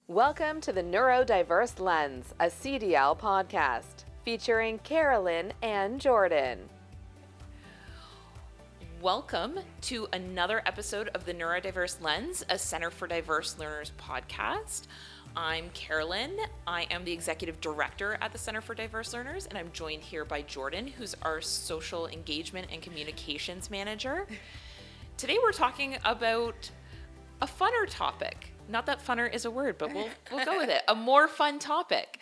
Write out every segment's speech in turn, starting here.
Welcome to the Neurodiverse Lens, a CDL podcast featuring Carolyn and Jordan. Welcome to another episode of the Neurodiverse Lens, a Center for Diverse Learners podcast. I'm Carolyn. I am the Executive Director at the Center for Diverse Learners, and I'm joined here by Jordan, who's our Social Engagement and Communications Manager. Today we're talking about a funner topic. Not that funner is a word, but we'll go with it. A more fun topic.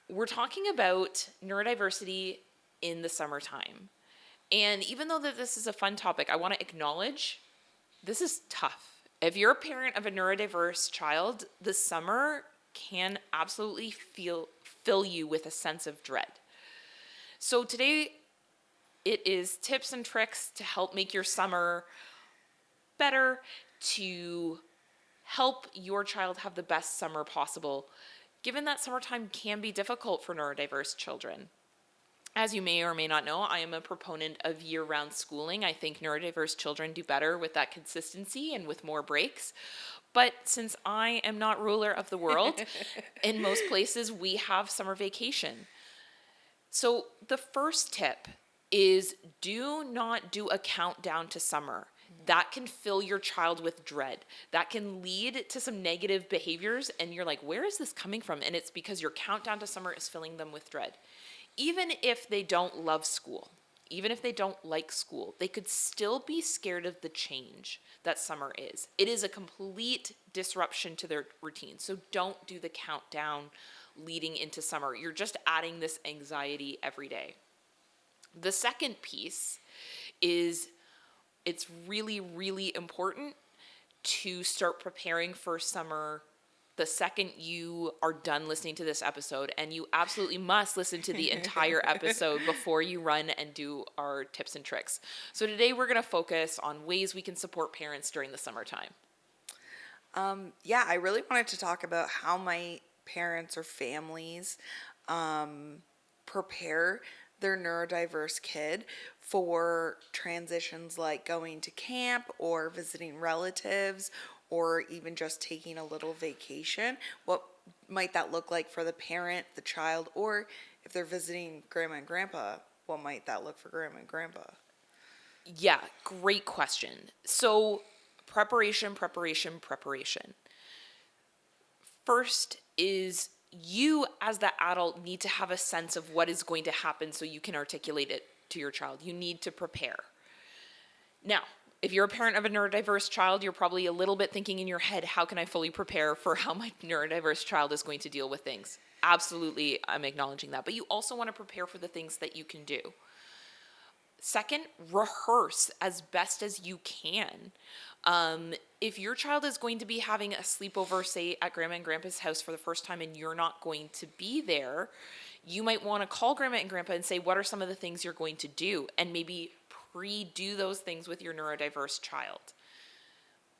We're talking about neurodiversity in the summertime. And even though that this is a fun topic, I want to acknowledge this is tough. If you're a parent of a neurodiverse child, the summer can absolutely fill you with a sense of dread. So today it is tips and tricks to help make your summer better, to help your child have the best summer possible, given that summertime can be difficult for neurodiverse children. As you may or may not know, I am a proponent of year-round schooling. I think neurodiverse children do better with that consistency and with more breaks. But since I am not ruler of the world, in most places we have summer vacation. So the first tip is do not do a countdown to summer. That can fill your child with dread. That can lead to some negative behaviors, and you're like, where is this coming from? And it's because your countdown to summer is filling them with dread. Even if they don't love school, even if they don't like school, they could still be scared of the change that summer is. It is a complete disruption to their routine. So don't do the countdown leading into summer. You're just adding this anxiety every day. The second piece is it's really, really important to start preparing for summer the second you are done listening to this episode, and you absolutely must listen to the entire episode before you run and do our tips and tricks. So today we're going to focus on ways we can support parents during the summertime. I really wanted to talk about how my parents or families prepare their neurodiverse kid for transitions like going to camp or visiting relatives or even just taking a little vacation. What might that look like for the parent, the child, or if they're visiting grandma and grandpa, what might that look for grandma and grandpa? Yeah, great question. So preparation. First is you as the adult need to have a sense of what is going to happen so you can articulate it to your child. You need to prepare. Now, if you're a parent of a neurodiverse child, you're probably a little bit thinking in your head, how can I fully prepare for how my neurodiverse child is going to deal with things? Absolutely, I'm acknowledging that. But you also want to prepare for the things that you can do. Second, rehearse as best as you can. If your child is going to be having a sleepover, say at grandma and grandpa's house for the first time and you're not going to be there, you might want to call grandma and grandpa and say, what are some of the things you're going to do? And maybe pre-do those things with your neurodiverse child.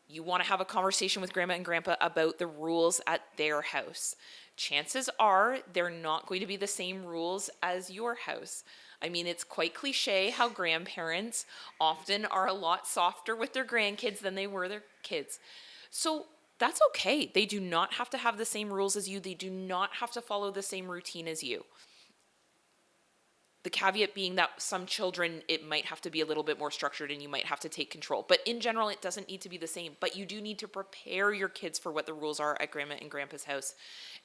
You want to have a conversation with grandma and grandpa about the rules at their house. Chances are they're not going to be the same rules as your house. I mean, it's quite cliche how grandparents often are a lot softer with their grandkids than they were their kids. So that's okay. They do not have to have the same rules as you. They do not have to follow the same routine as you. The caveat being that some children, it might have to be a little bit more structured and you might have to take control. But in general, it doesn't need to be the same. But you do need to prepare your kids for what the rules are at grandma and grandpa's house.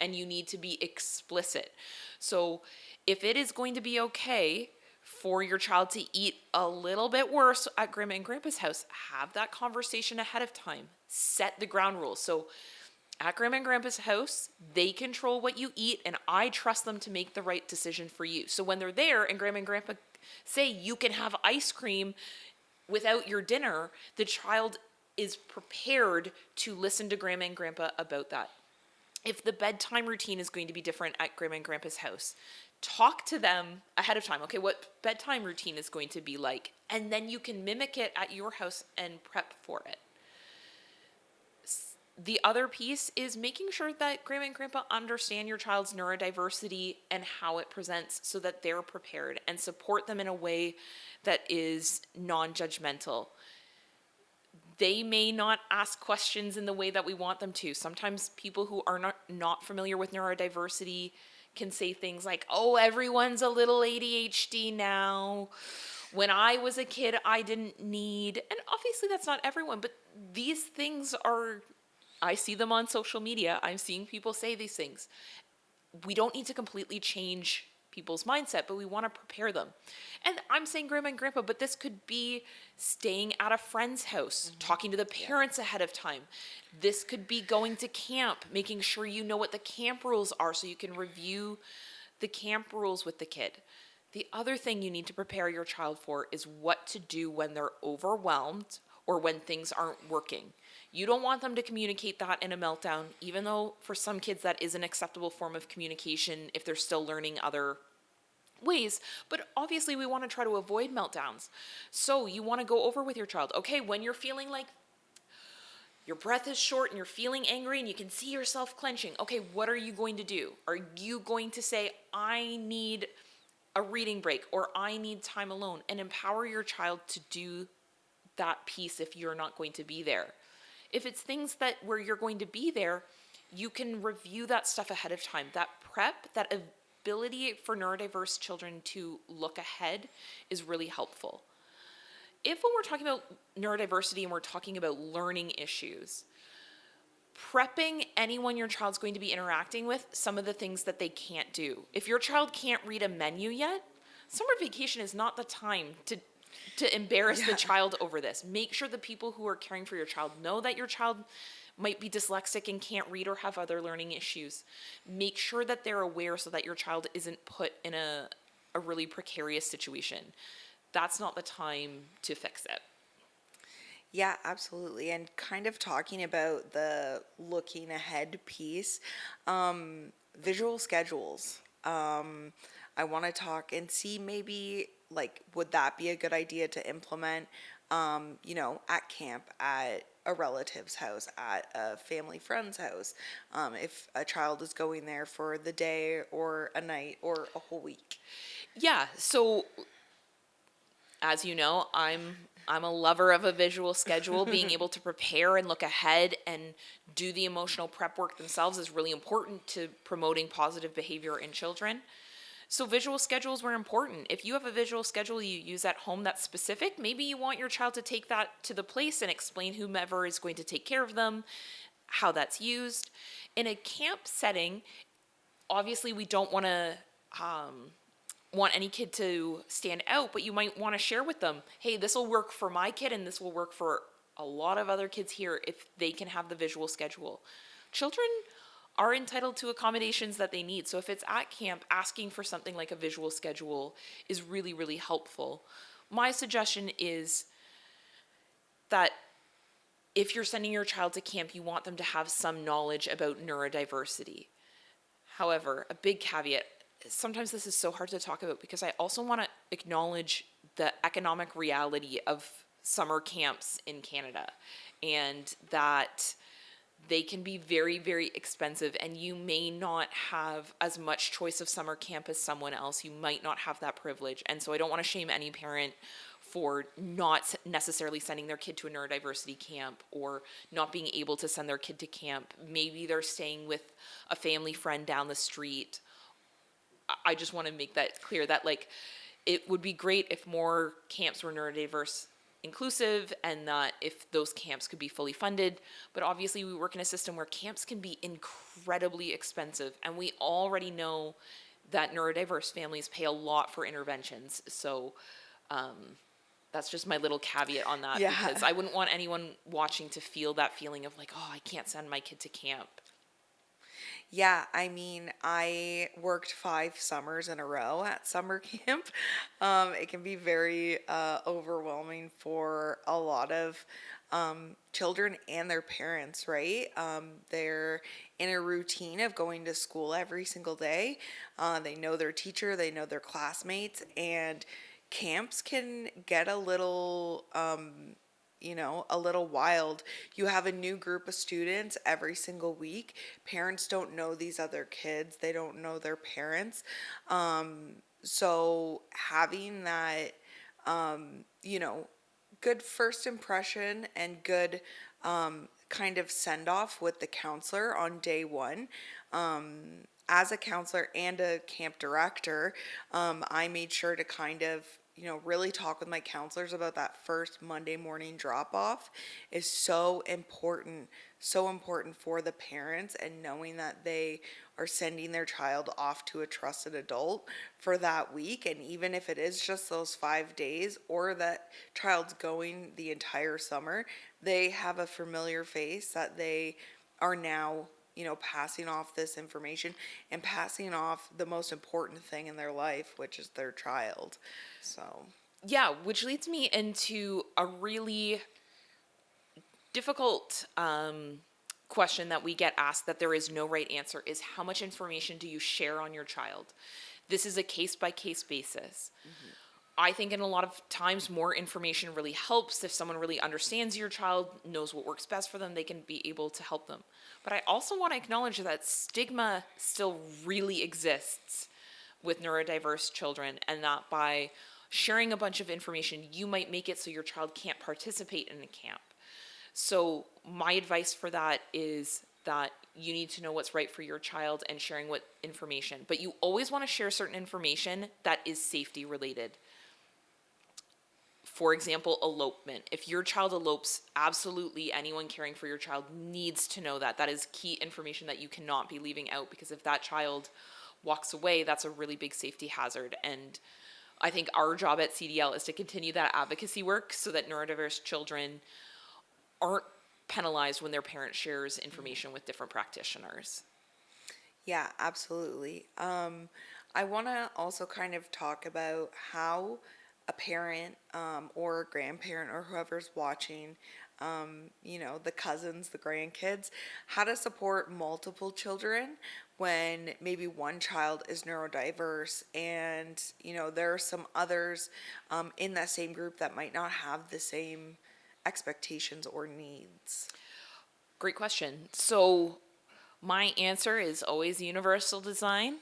And you need to be explicit. So if it is going to be okay for your child to eat a little bit worse at grandma and grandpa's house, have that conversation ahead of time. Set the ground rules. So at grandma and grandpa's house, they control what you eat, and I trust them to make the right decision for you. So when they're there and grandma and grandpa say you can have ice cream without your dinner, the child is prepared to listen to grandma and grandpa about that. If the bedtime routine is going to be different at grandma and grandpa's house, talk to them ahead of time. Okay, what bedtime routine is going to be like, and then you can mimic it at your house and prep for it. The other piece is making sure that grandma and grandpa understand your child's neurodiversity and how it presents so that they're prepared, and support them in a way that is non-judgmental. they may not ask questions in the way that we want them to. Sometimes people who are not familiar with neurodiversity can say things like, oh, everyone's a little ADHD now. When I was a kid, I didn't need, and obviously that's not everyone, but these things are, I see them on social media. I'm seeing people say these things. We don't need to completely change people's mindset, but we want to prepare them. And I'm saying grandma and grandpa, but this could be staying at a friend's house, talking to the parents ahead of time. This could be going to camp, making sure you know what the camp rules are so you can review the camp rules with the kid. The other thing you need to prepare your child for is what to do when they're overwhelmed or when things aren't working. You don't want them to communicate that in a meltdown, even though for some kids that is an acceptable form of communication if they're still learning other ways. But obviously we want to try to avoid meltdowns. So you want to go over with your child, okay, when you're feeling like your breath is short and you're feeling angry and you can see yourself clenching, okay, what are you going to do? Are you going to say, I need a reading break or I need time alone, and empower your child to do that piece if you're not going to be there? If it's things that where you're going to be there, you can review that stuff ahead of time. That prep, that ability for neurodiverse children to look ahead is really helpful. If when we're talking about neurodiversity and we're talking about learning issues, prepping anyone your child's going to be interacting with, some of the things that they can't do. If your child can't read a menu yet, summer vacation is not the time to embarrass the child over this. Make sure the people who are caring for your child know that your child might be dyslexic and can't read or have other learning issues. Make sure that they're aware so that your child isn't put in a really precarious situation. That's not the time to fix it. Yeah, absolutely. And kind of talking about the looking ahead piece, visual schedules. I want to talk and see maybe like, would that be a good idea to implement, at camp, at a relative's house, at a family friend's house, if a child is going there for the day or a night or a whole week? Yeah, so as you know, I'm a lover of a visual schedule. Being able to prepare and look ahead and do the emotional prep work themselves is really important to promoting positive behavior in children. So visual schedules were important. If you have a visual schedule you use at home that's specific, maybe you want your child to take that to the place and explain whomever is going to take care of them, how that's used. In a camp setting, obviously we don't want to want any kid to stand out, but you might want to share with them, hey, this will work for my kid and this will work for a lot of other kids here if they can have the visual schedule. Children are entitled to accommodations that they need. So if it's at camp, asking for something like a visual schedule is really, really helpful. My suggestion is that if you're sending your child to camp, you want them to have some knowledge about neurodiversity. However, a big caveat, sometimes this is so hard to talk about because I also want to acknowledge the economic reality of summer camps in Canada, and that they can be very, very expensive, and you may not have as much choice of summer camp as someone else. You might not have that privilege. And so I don't want to shame any parent for not necessarily sending their kid to a neurodiversity camp or not being able to send their kid to camp. Maybe they're staying with a family friend down the street. I just want to make that clear that it would be great if more camps were neurodiverse inclusive and that if those camps could be fully funded. But obviously we work in a system where camps can be incredibly expensive, and we already know that neurodiverse families pay a lot for interventions. So that's just my little caveat on that, because I wouldn't want anyone watching to feel that feeling of I can't send my kid to camp. Yeah, I mean, I worked 5 summers in a row at summer camp. It can be very overwhelming for a lot of children and their parents, right? They're in a routine of going to school every single day. They know their teacher, they know their classmates, and camps can get a little wild. You have a new group of students every single week. Parents don't know these other kids. They don't know their parents. So having that, good first impression and good kind of send off with the counselor on day one. As a counselor and a camp director, I made sure to kind of, really talk with my counselors about that first Monday morning drop off is so important for the parents, and knowing that they are sending their child off to a trusted adult for that week. And even if it is just those 5 days or that child's going the entire summer, they have a familiar face that they are now passing off this information and passing off the most important thing in their life, which is their child. So, Yeah, which leads me into a really difficult question that we get asked that there is no right answer is how much information do you share on your child? This is a case by case basis. Mm-hmm. I think in a lot of times more information really helps. If someone really understands your child, knows what works best for them, they can be able to help them. But I also want to acknowledge that stigma still really exists with neurodiverse children, and that by sharing a bunch of information, you might make it so your child can't participate in a camp. So my advice for that is that you need to know what's right for your child and sharing what information. But you always want to share certain information that is safety related. For example, elopement. If your child elopes, absolutely anyone caring for your child needs to know that. That is key information that you cannot be leaving out, because if that child walks away, that's a really big safety hazard. And I think our job at CDL is to continue that advocacy work so that neurodiverse children aren't penalized when their parent shares information with different practitioners. Yeah, absolutely. I want to also kind of talk about how a parent or a grandparent or whoever's watching, the cousins, the grandkids, how to support multiple children when maybe one child is neurodiverse and, there are some others in that same group that might not have the same expectations or needs. Great question. So my answer is always universal design.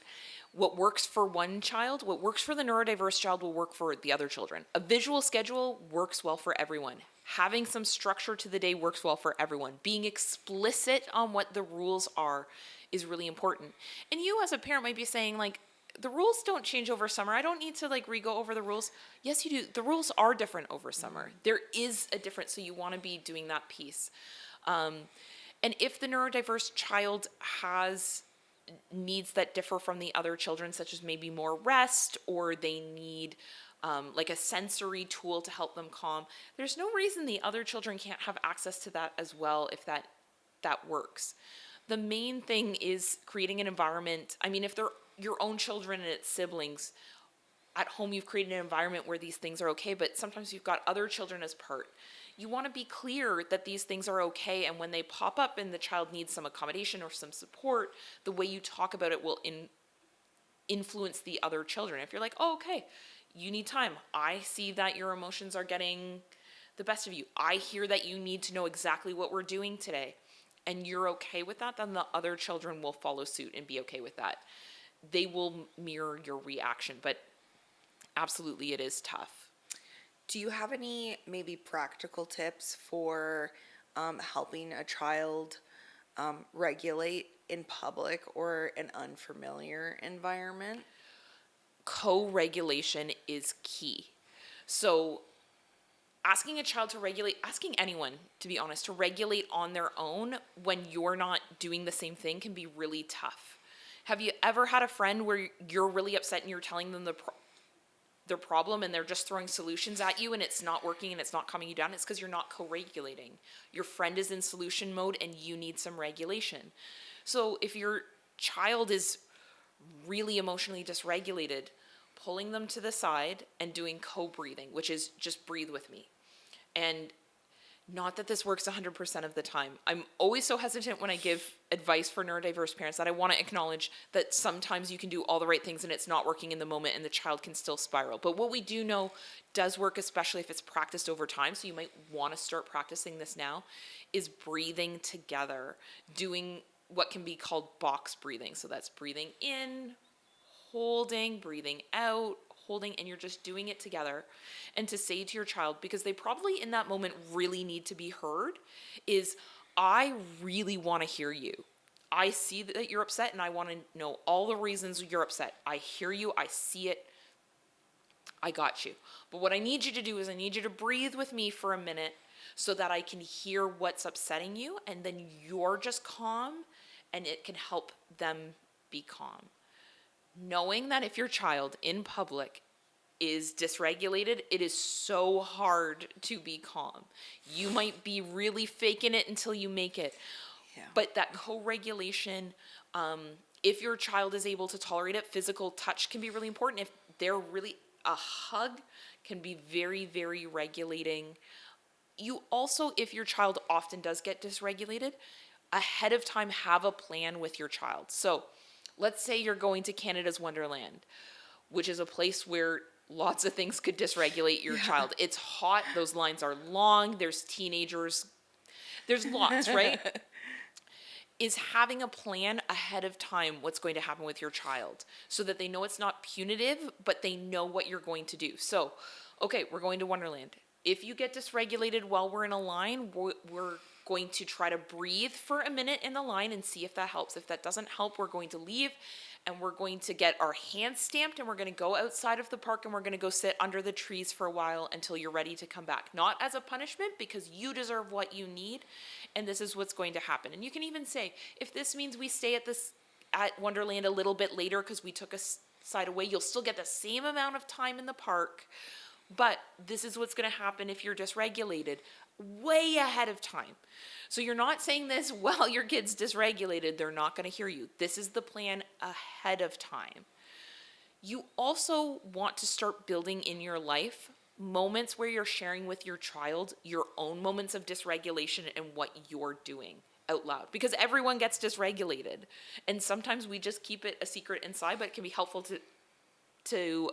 What works for one child, what works for the neurodiverse child will work for the other children. A visual schedule works well for everyone. Having some structure to the day works well for everyone. Being explicit on what the rules are is really important. And you as a parent might be saying, like, the rules don't change over summer. I don't need to re-go over the rules. Yes, you do. The rules are different over summer. There is a difference, so you want to be doing that piece. And if the neurodiverse child has needs that differ from the other children, such as maybe more rest, or they need a sensory tool to help them calm, there's no reason the other children can't have access to that as well if that works. The main thing is creating an environment. I mean, if they're your own children and it's siblings, at home you've created an environment where these things are okay, but sometimes you've got other children as part. You want to be clear that these things are okay, and when they pop up and the child needs some accommodation or some support, the way you talk about it will influence the other children. If you're like, oh, okay, you need time. I see that your emotions are getting the best of you. I hear that you need to know exactly what we're doing today, and you're okay with that, then the other children will follow suit and be okay with that. They will mirror your reaction, but absolutely it is tough. Do you have any maybe practical tips for helping a child regulate in public or an unfamiliar environment? Co-regulation is key. So asking a child to regulate, asking anyone, to be honest, to regulate on their own when you're not doing the same thing can be really tough. Have you ever had a friend where you're really upset and you're telling them their problem and they're just throwing solutions at you and it's not working and it's not calming you down? It's because you're not co-regulating. Your friend is in solution mode and you need some regulation. So if your child is really emotionally dysregulated, pulling them to the side and doing co-breathing, which is just breathe with me. And not that this works 100% of the time. I'm always so hesitant when I give advice for neurodiverse parents that I want to acknowledge that sometimes you can do all the right things and it's not working in the moment and the child can still spiral. But what we do know does work, especially if it's practiced over time, so you might want to start practicing this now, is breathing together, doing what can be called box breathing. So that's breathing in, holding, breathing out, holding, and you're just doing it together. And to say to your child, because they probably in that moment really need to be heard, is, I really want to hear you. I see that you're upset, and I want to know all the reasons you're upset. I hear you. I see it. I got you. But what I need you to do is I need you to breathe with me for a minute so that I can hear what's upsetting you, and then you're just calm, and it can help them be calm. Knowing that if your child in public is dysregulated, it is so hard to be calm. You might be really faking it until you make it. Yeah. But that co-regulation, if your child is able to tolerate it, physical touch can be really important. If they're really, a hug can be very, very regulating. You also, if your child often does get dysregulated, ahead of time have a plan with your child. So let's say you're going to Canada's Wonderland, which is a place where lots of things could dysregulate your child. It's hot, those lines are long, there's teenagers, there's lots, right? Is having a plan ahead of time what's going to happen with your child so that they know it's not punitive, but they know what you're going to do. So, okay, we're going to Wonderland. If you get dysregulated while we're in a line, we're going to try to breathe for a minute in the line and see if that helps. If that doesn't help, we're going to leave, and we're going to get our hands stamped, and we're going to go outside of the park, and we're going to go sit under the trees for a while until you're ready to come back. Not as a punishment, because you deserve what you need, and this is what's going to happen. And you can even say, if this means we stay at Wonderland a little bit later because we took a side away, you'll still get the same amount of time in the park, but this is what's going to happen if you're dysregulated, way ahead of time. So you're not saying this while your kid's dysregulated. They're not going to hear you. This is the plan ahead of time. You also want to start building in your life moments where you're sharing with your child your own moments of dysregulation and what you're doing out loud, because everyone gets dysregulated, and sometimes we just keep it a secret inside, but it can be helpful to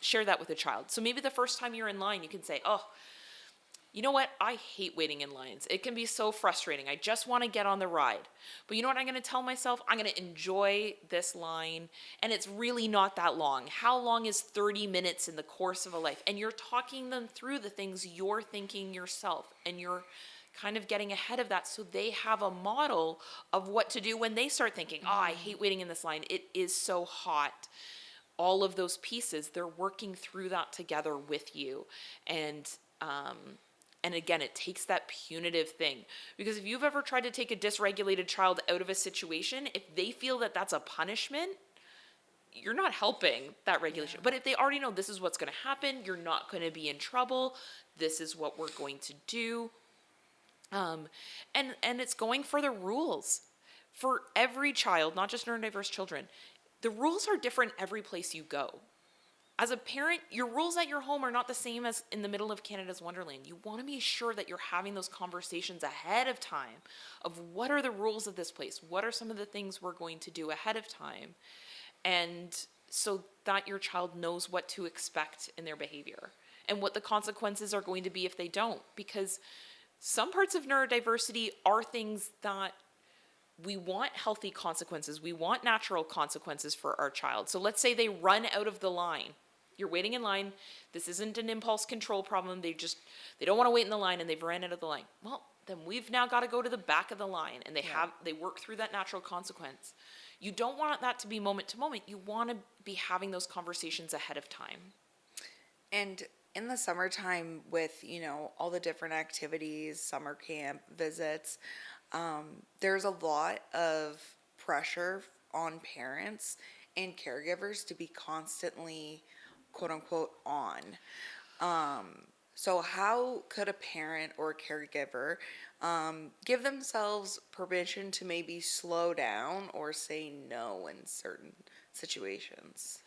share that with a child. So maybe the first time you're in line, you can say, oh, you know what? I hate waiting in lines. It can be so frustrating. I just want to get on the ride. But you know what I'm going to tell myself? I'm going to enjoy this line, and it's really not that long. How long is 30 minutes in the course of a life? And you're talking them through the things you're thinking yourself, and you're kind of getting ahead of that so they have a model of what to do when they start thinking, oh, I hate waiting in this line. It is so hot. All of those pieces, they're working through that together with you. And again, it takes that punitive thing. Because if you've ever tried to take a dysregulated child out of a situation, if they feel that that's a punishment, you're not helping that regulation. Yeah. But if they already know this is what's going to happen, you're not going to be in trouble, this is what we're going to do. And it's going for the rules. For every child, not just neurodiverse children, the rules are different every place you go. As a parent, your rules at your home are not the same as in the middle of Canada's Wonderland. You want to be sure that you're having those conversations ahead of time of what are the rules of this place? What are some of the things we're going to do ahead of time? And so that your child knows what to expect in their behavior and what the consequences are going to be if they don't. Because some parts of neurodiversity are things that we want healthy consequences. We want natural consequences for our child. So let's say they run out of the line. You're waiting in line. This isn't an impulse control problem. They don't want to wait in the line, and they've ran out of the line. Well, then we've now got to go to the back of the line, and they work through that natural consequence. You don't want that to be moment to moment. You want to be having those conversations ahead of time. And in the summertime with, all the different activities, summer camp, visits, there's a lot of pressure on parents and caregivers to be constantly, quote unquote, on. So how could a parent or a caregiver give themselves permission to maybe slow down or say no in certain situations?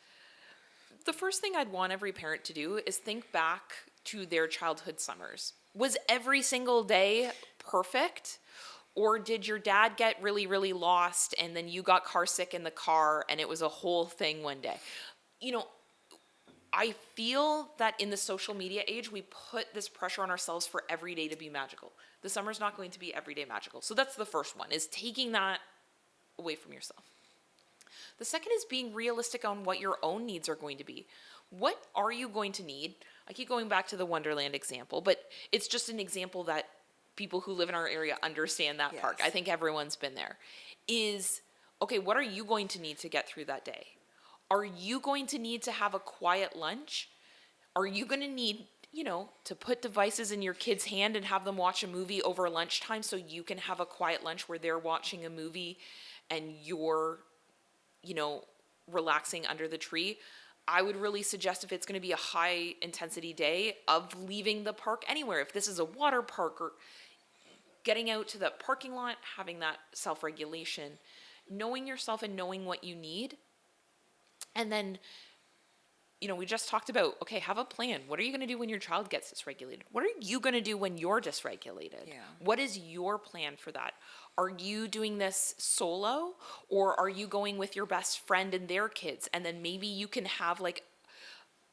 The first thing I'd want every parent to do is think back to their childhood summers. Was every single day perfect? Or did your dad get really, really lost and then you got car sick in the car and it was a whole thing one day? I feel that in the social media age, we put this pressure on ourselves for every day to be magical. The summer's not going to be every day magical. So that's the first one, is taking that away from yourself. The second is being realistic on what your own needs are going to be. What are you going to need? I keep going back to the Wonderland example, but it's just an example that people who live in our area understand that park. I think everyone's been there. Is, okay, what are you going to need to get through that day? Are you going to need to have a quiet lunch? Are you going to need, to put devices in your kid's hand and have them watch a movie over lunchtime so you can have a quiet lunch where they're watching a movie and you're, relaxing under the tree? I would really suggest, if it's going to be a high intensity day, of leaving the park anywhere. If this is a water park, or getting out to the parking lot, having that self-regulation, knowing yourself and knowing what you need. And then, we just talked about, okay, have a plan. What are you going to do when your child gets dysregulated? What are you going to do when you're dysregulated? Yeah. What is your plan for that? Are you doing this solo, or are you going with your best friend and their kids? And then maybe you can have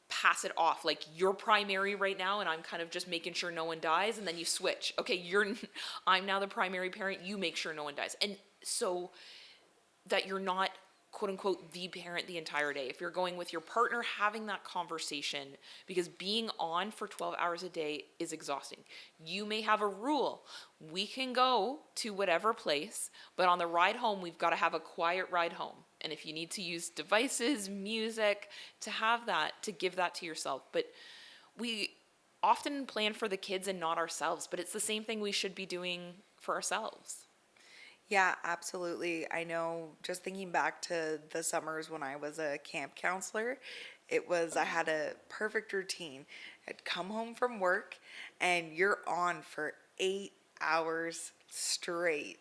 pass it off, like you're primary right now and I'm kind of just making sure no one dies, and then you switch. Okay, I'm now the primary parent, you make sure no one dies. And so that you're not quote unquote the parent the entire day. If you're going with your partner, having that conversation, because being on for 12 hours a day is exhausting. You may have a rule. We can go to whatever place, but on the ride home, we've got to have a quiet ride home. And if you need to use devices, music, to have that, to give that to yourself. But we often plan for the kids and not ourselves, but it's the same thing we should be doing for ourselves. Yeah, absolutely. I know, just thinking back to the summers when I was a camp counselor, I had a perfect routine. I'd come home from work and you're on for 8 hours straight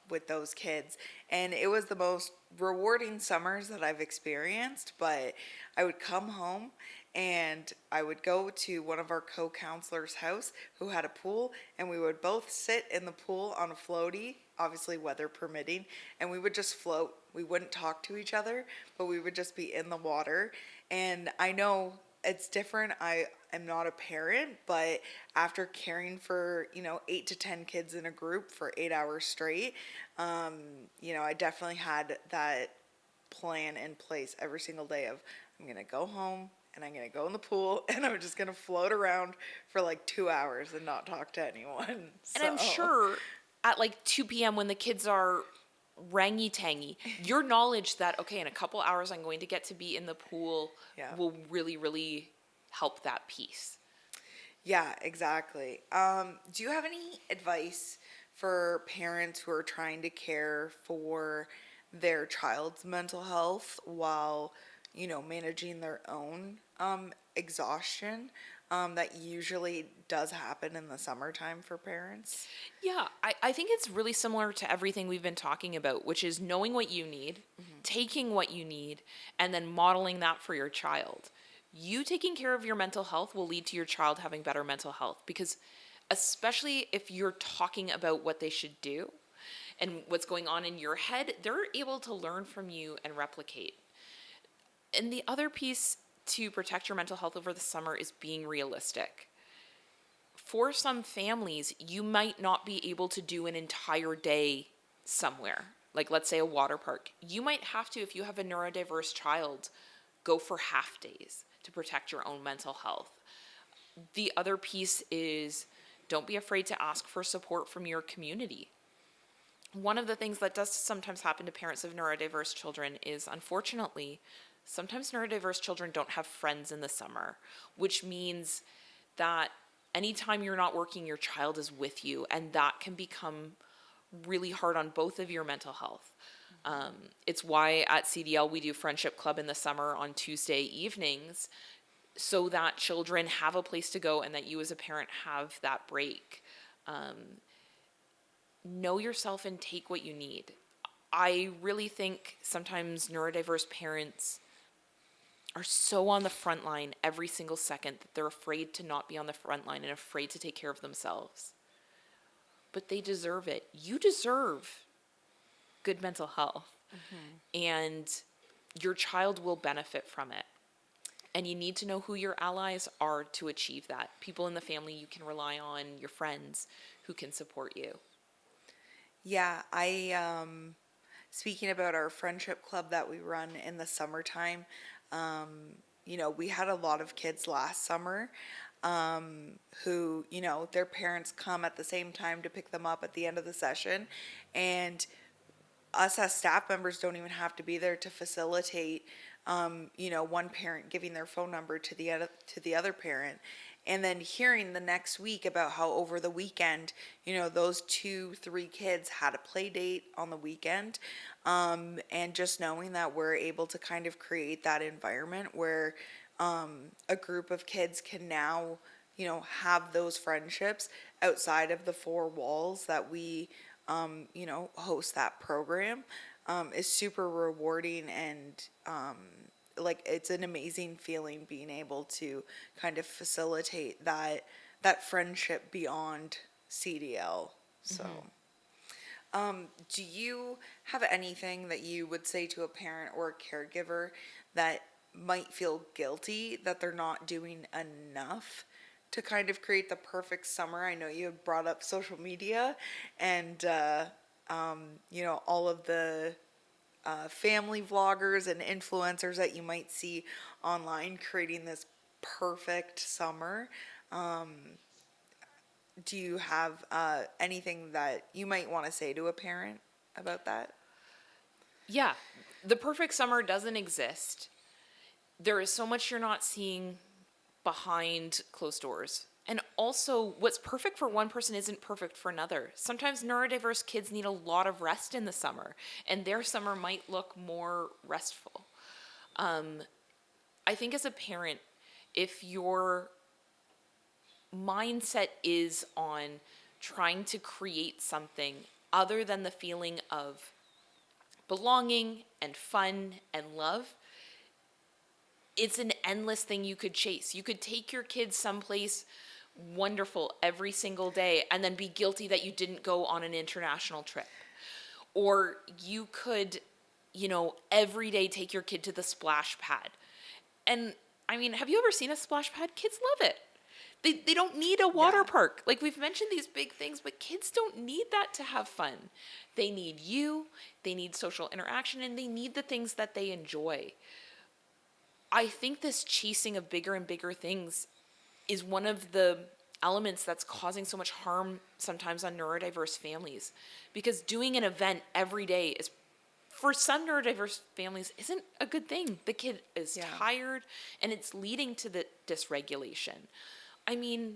with those kids. And it was the most rewarding summers that I've experienced, but I would come home and I would go to one of our co-counselors' house who had a pool, and we would both sit in the pool on a floaty, obviously weather permitting, and we would just float. We wouldn't talk to each other, but we would just be in the water. And I know it's different. I am not a parent, but after caring for, 8 to 10 kids in a group for 8 hours straight, I definitely had that plan in place every single day of, I'm going to go home and I'm going to go in the pool and I'm just going to float around for 2 hours and not talk to anyone. And I'm sure at 2 p.m. when the kids are rangy-tangy, your knowledge that, okay, in a couple hours I'm going to get to be in the pool will really, really help that piece. Yeah, exactly. Do you have any advice for parents who are trying to care for their child's mental health while, managing their own exhaustion that usually does happen in the summertime for parents? Yeah, I think it's really similar to everything we've been talking about, which is knowing what you need, taking what you need, and then modeling that for your child. You taking care of your mental health will lead to your child having better mental health, because especially if you're talking about what they should do and what's going on in your head, they're able to learn from you and replicate. And the other piece to protect your mental health over the summer is being realistic. For some families, you might not be able to do an entire day somewhere, like let's say a water park. You might have to, if you have a neurodiverse child, go for half days to protect your own mental health. The other piece is, don't be afraid to ask for support from your community. One of the things that does sometimes happen to parents of neurodiverse children is, unfortunately, sometimes neurodiverse children don't have friends in the summer, which means that anytime you're not working, your child is with you, and that can become really hard on both of your mental health. It's why at CDL we do Friendship Club in the summer on Tuesday evenings, so that children have a place to go and that you as a parent have that break. Know yourself and take what you need. I really think sometimes neurodiverse parents are so on the front line every single second that they're afraid to not be on the front line and afraid to take care of themselves. But they deserve it. You deserve good mental health. And your child will benefit from it. And you need to know who your allies are to achieve that. People in the family you can rely on, your friends who can support you. Yeah, I speaking about our friendship club that we run in the summertime, we had a lot of kids last summer who, their parents come at the same time to pick them up at the end of the session. And us as staff members don't even have to be there to facilitate, one parent giving their phone number to the other parent, and then hearing the next week about how over the weekend, those 2-3 kids had a play date on the weekend, and just knowing that we're able to kind of create that environment where a group of kids can now, have those friendships outside of the four walls that we host that program, is super rewarding, and it's an amazing feeling being able to kind of facilitate that friendship beyond CDL. So, do you have anything that you would say to a parent or a caregiver that might feel guilty that they're not doing enough to kind of create the perfect summer? I know you have brought up social media and, all of the family vloggers and influencers that you might see online creating this perfect summer. Do you have anything that you might want to say to a parent about that? Yeah, the perfect summer doesn't exist. There is so much you're not seeing behind closed doors. And also, what's perfect for one person isn't perfect for another. Sometimes neurodiverse kids need a lot of rest in the summer, and their summer might look more restful. I think as a parent, if your mindset is on trying to create something other than the feeling of belonging and fun and love, it's an endless thing you could chase. You could take your kids someplace wonderful every single day and then be guilty that you didn't go on an international trip. Or you could, every day take your kid to the splash pad. And I mean, have you ever seen a splash pad? Kids love it. They don't need a water park. Like, we've mentioned these big things, but kids don't need that to have fun. They need you, they need social interaction, and they need the things that they enjoy. I think this chasing of bigger and bigger things is one of the elements that's causing so much harm sometimes on neurodiverse families, because doing an event every day is, for some neurodiverse families, isn't a good thing. The kid is tired, and it's leading to the dysregulation. I mean,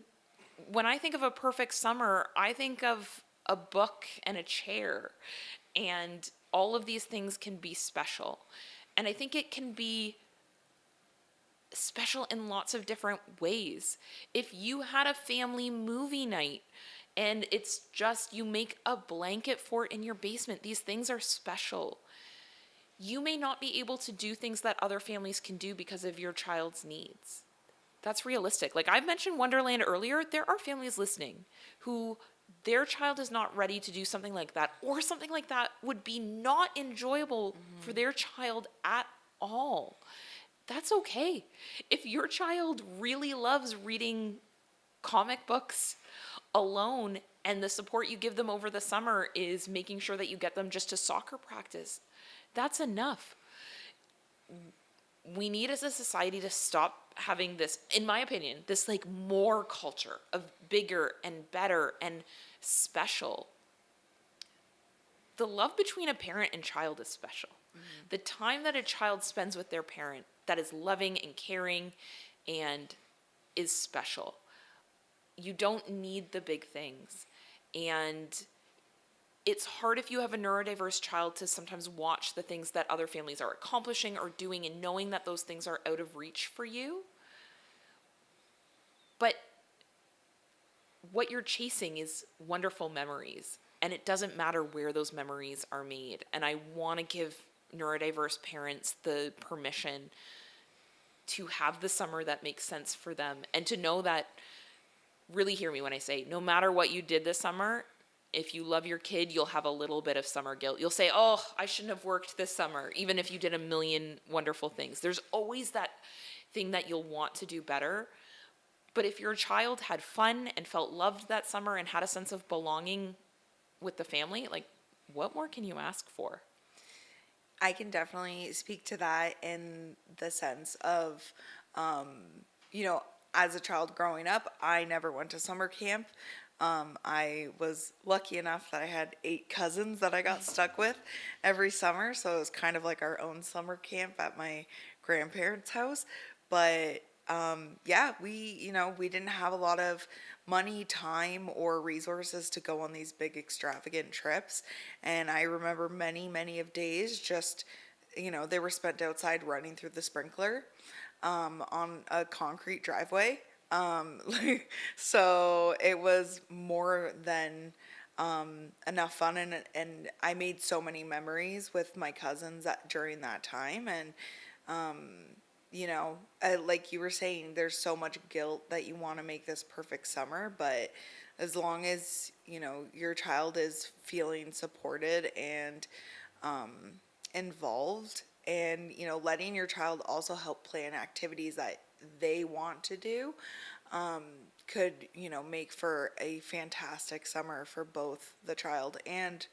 when I think of a perfect summer, I think of a book and a chair, and all of these things can be special. And I think it can be special in lots of different ways. If you had a family movie night and it's just, you make a blanket fort in your basement, these things are special. You may not be able to do things that other families can do because of your child's needs. That's realistic. Like I've mentioned Wonderland earlier, there are families listening who their child is not ready to do something like that, or something like that would be not enjoyable for their child at all. That's okay. If your child really loves reading comic books alone, and the support you give them over the summer is making sure that you get them just to soccer practice, that's enough. We need as a society to stop having this, in my opinion, this like more culture of bigger and better and special. The love between a parent and child is special. The time that a child spends with their parent that is loving and caring and is special. You don't need the big things. And it's hard if you have a neurodiverse child to sometimes watch the things that other families are accomplishing or doing and knowing that those things are out of reach for you. But what you're chasing is wonderful memories, and it doesn't matter where those memories are made. And I want to give neurodiverse parents the permission to have the summer that makes sense for them, and to know that, really hear me when I say, no matter what you did this summer, if you love your kid, you'll have a little bit of summer guilt. You'll say, oh, I shouldn't have worked this summer, even if you did a million wonderful things. There's always that thing that you'll want to do better. But if your child had fun and felt loved that summer and had a sense of belonging with the family, like, what more can you ask for? I can definitely speak to that in the sense of, you know, as a child growing up, I never went to summer camp. I was lucky enough that I had 8 cousins that I got stuck with every summer, so it was kind of like our own summer camp at my grandparents' house. But yeah, we didn't have a lot of money, time, or resources to go on these big extravagant trips. And I remember many of days just, they were spent outside running through the sprinkler on a concrete driveway. So it was more than enough fun, and I made so many memories with my cousins during that time. And like you were saying, there's so much guilt that you want to make this perfect summer, but as long as your child is feeling supported and involved, and letting your child also help plan activities that they want to do, could make for a fantastic summer for both the child and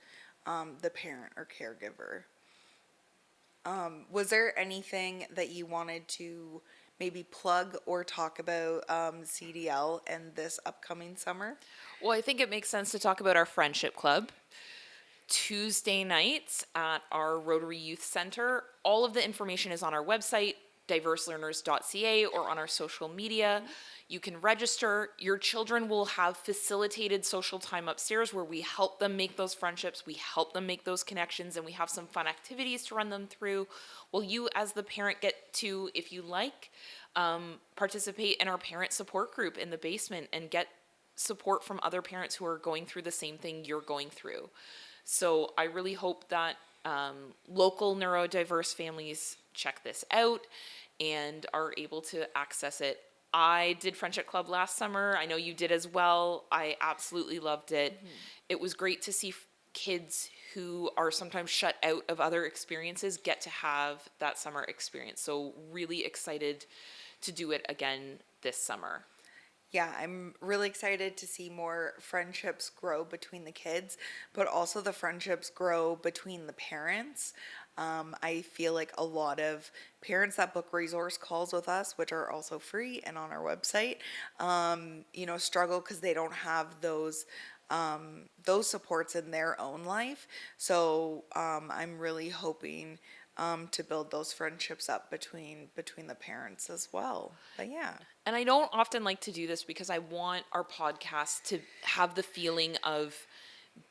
the parent or caregiver. Was there anything that you wanted to maybe plug or talk about CDL and this upcoming summer? Well, I think it makes sense to talk about our friendship club. Tuesday nights at our Rotary Youth Center. All of the information is on our website, diverselearners.ca, or on our social media. You can register. Your children will have facilitated social time upstairs where we help them make those friendships, we help them make those connections, and we have some fun activities to run them through. Well, you as the parent get to, if you like, participate in our parent support group in the basement and get support from other parents who are going through the same thing you're going through. So I really hope that local neurodiverse families check this out and are able to access it. I did Friendship Club last summer. I know you did as well. I absolutely loved it. Mm-hmm. It was great to see kids who are sometimes shut out of other experiences get to have that summer experience. So really excited to do it again this summer. Yeah, I'm really excited to see more friendships grow between the kids, but also the friendships grow between the parents. I feel like a lot of parents that book resource calls with us, which are also free and on our website, struggle because they don't have those supports in their own life. So I'm really hoping to build those friendships up between the parents as well. But yeah. And I don't often like to do this because I want our podcast to have the feeling of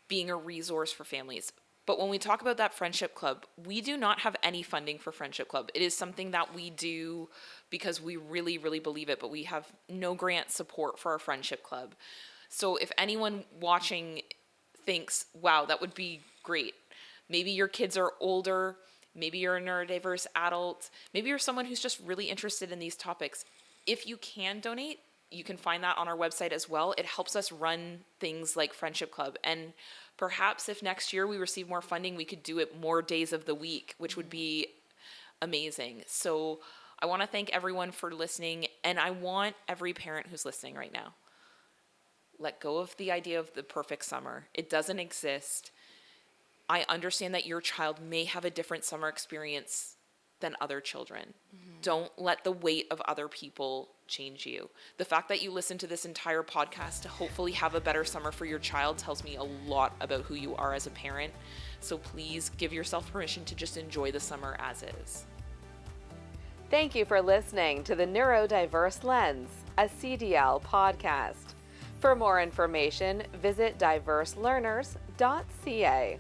being a resource for families. But when we talk about that Friendship Club, we do not have any funding for Friendship Club. It is something that we do because we really, really believe it, but we have no grant support for our Friendship Club. So if anyone watching thinks, wow, that would be great. Maybe your kids are older, maybe you're a neurodiverse adult, maybe you're someone who's just really interested in these topics. If you can donate, you can find that on our website as well. It helps us run things like Friendship Club. And perhaps if next year we receive more funding, we could do it more days of the week, which would be amazing. So I want to thank everyone for listening. And I want every parent who's listening right now, let go of the idea of the perfect summer. It doesn't exist. I understand that your child may have a different summer experience than other children. Mm-hmm. Don't let the weight of other people change you. The fact that you listen to this entire podcast to hopefully have a better summer for your child tells me a lot about who you are as a parent. So please give yourself permission to just enjoy the summer as is. Thank you for listening to the Neurodiverse Lens, a CDL podcast. For more information, visit diverselearners.ca.